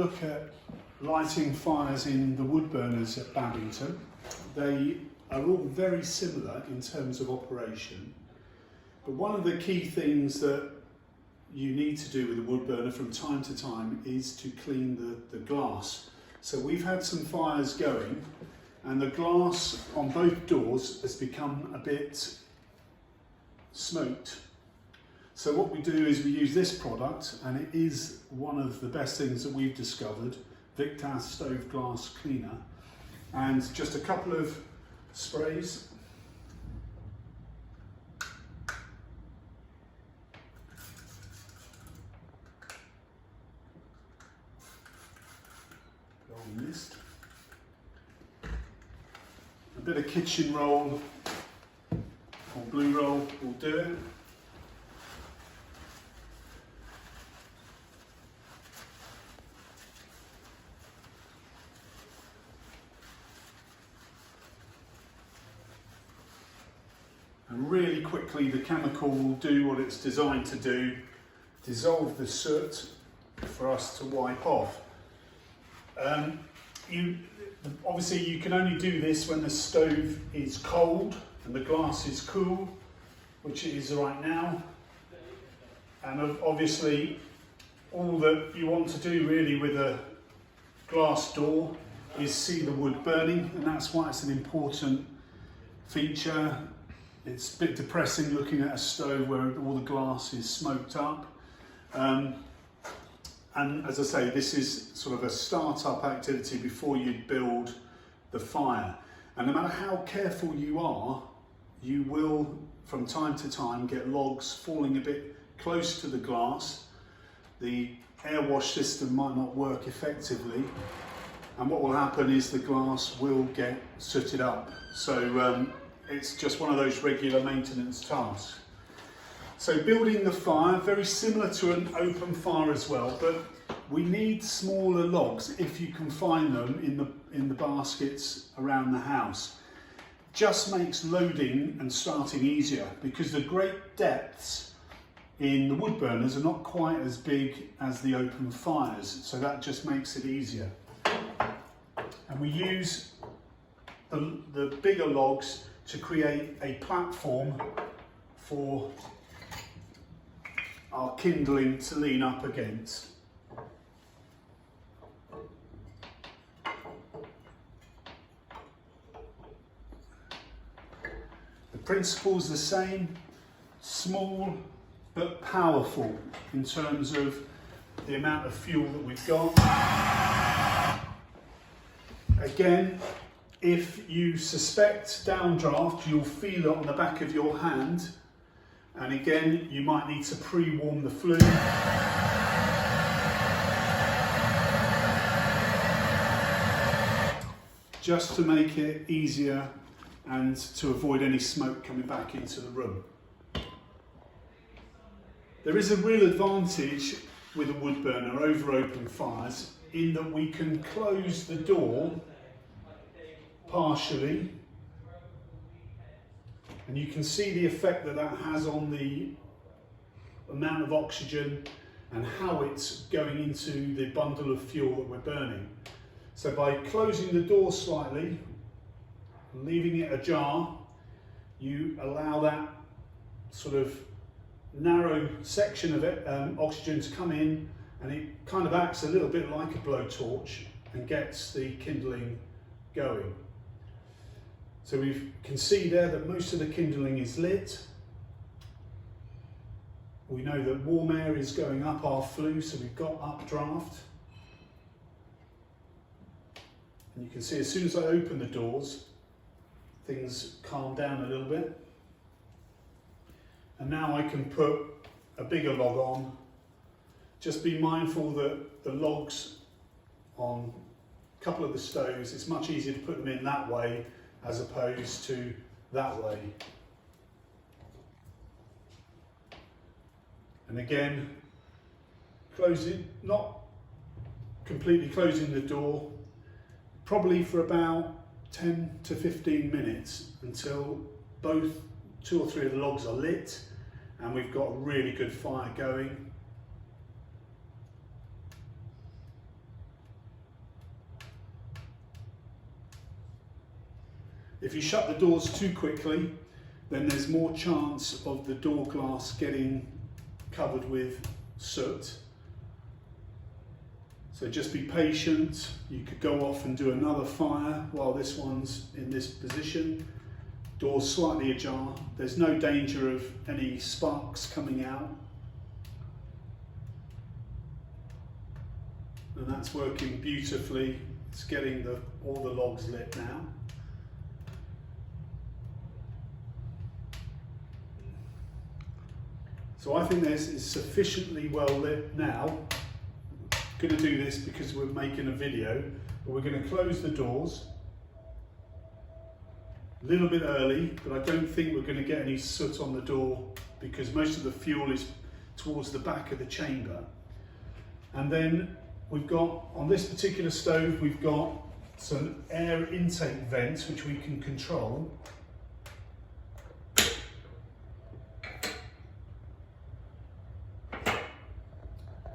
Look at lighting fires in the Woodburners at Babington. They are all very similar in terms of operation, but one of the key things that you need to do with a wood burner from time to time is to clean the glass. So we've had some fires going and the glass on both doors has become a bit smoked. So what we do is we use this product, and it is one of the best things that we've discovered, Victas Stove Glass Cleaner, and just a couple of sprays. Golden mist. A bit of kitchen roll or blue roll will do it. And really quickly the chemical will do what it's designed to do, dissolve the soot for us to wipe off. Obviously you can only do this when the stove is cold and the glass is cool, which it is right now. And obviously all that you want to do really with a glass door is see the wood burning, and that's why it's an important feature. It's a bit depressing looking at a stove where all the glass is smoked up. And as I say, this is sort of a start-up activity before you build the fire. And no matter how careful you are, you will, from time to time, get logs falling a bit close to the glass. The air wash system might not work effectively. And what will happen is the glass will get sooted up. So it's just one of those regular maintenance tasks. So building the fire, very similar to an open fire as well, but we need smaller logs if you can find them in the baskets around the house. Just makes loading and starting easier, because the great depths in the wood burners are not quite as big as the open fires, so that just makes it easier. And we use the bigger logs to create a platform for our kindling to lean up against. The principle's the same, small but powerful in terms of the amount of fuel that we've got. Again, if you suspect downdraft, you'll feel it on the back of your hand. And again, you might need to pre-warm the flue. Just to make it easier and to avoid any smoke coming back into the room. There is a real advantage with a wood burner over open fires in that we can close the door partially, and you can see the effect that that has on the amount of oxygen and how it's going into the bundle of fuel that we're burning. So by closing the door slightly, leaving it ajar, you allow that sort of narrow section of it, oxygen to come in, and it kind of acts a little bit like a blowtorch and gets the kindling going. So we can see there that most of the kindling is lit. We know that warm air is going up our flue, so we've got updraft. And you can see as soon as I open the doors, things calm down a little bit. And now I can put a bigger log on. Just be mindful that the logs on a couple of the stoves, it's much easier to put them in that way as opposed to that way. And again, not completely closing the door, probably for about 10 to 15 minutes until both 2 or 3 of the logs are lit and we've got a really good fire going. If you shut the doors too quickly, then there's more chance of the door glass getting covered with soot. So just be patient. You could go off and do another fire while this one's in this position. Door's slightly ajar. There's no danger of any sparks coming out. And that's working beautifully. It's getting all the logs lit now. So I think this is sufficiently well lit now. I'm going to do this because we're making a video, but we're going to close the doors a little bit early, but I don't think we're going to get any soot on the door because most of the fuel is towards the back of the chamber. And then we've got, on this particular stove, we've got some air intake vents which we can control.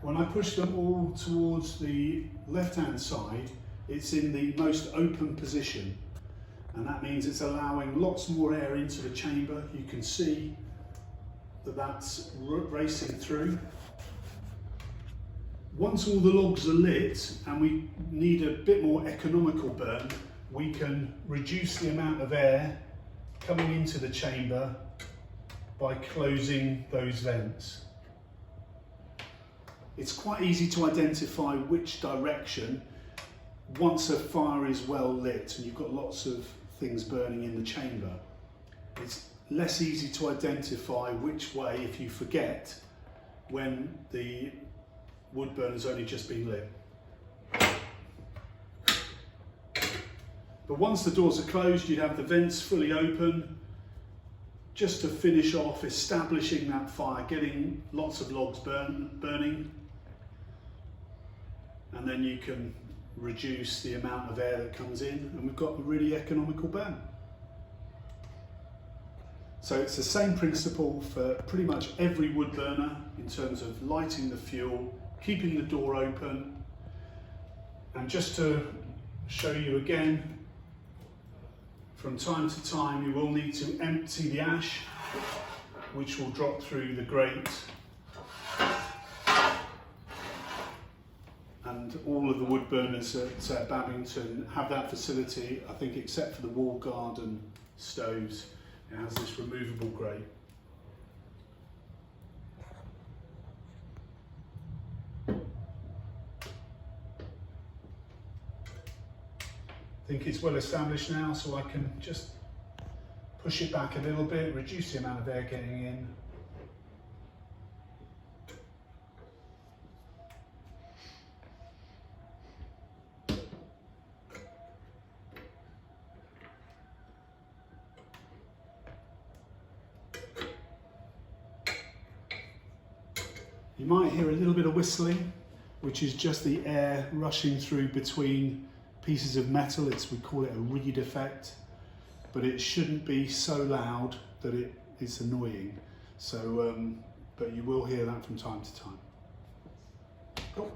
When I push them all towards the left-hand side, it's in the most open position. And that means it's allowing lots more air into the chamber. You can see that that's racing through. Once all the logs are lit and we need a bit more economical burn, we can reduce the amount of air coming into the chamber by closing those vents. It's quite easy to identify which direction once a fire is well lit and you've got lots of things burning in the chamber. It's less easy to identify which way if you forget when the wood burner's only just been lit. But once the doors are closed, you'd have the vents fully open, just to finish off establishing that fire, getting lots of logs burning, and then you can reduce the amount of air that comes in, and we've got a really economical burn. So it's the same principle for pretty much every wood burner in terms of lighting the fuel, keeping the door open, and just to show you again, from time to time you will need to empty the ash, which will drop through the grate. And all of the wood burners at Babington have that facility, I think, except for the wall garden stoves. It has this removable grate. I think it's well established now, so I can just push it back a little bit, reduce the amount of air getting in. You might hear a little bit of whistling, which is just the air rushing through between pieces of metal. We call it a reed effect, but it shouldn't be so loud that it's annoying. So, but you will hear that from time to time. Cool.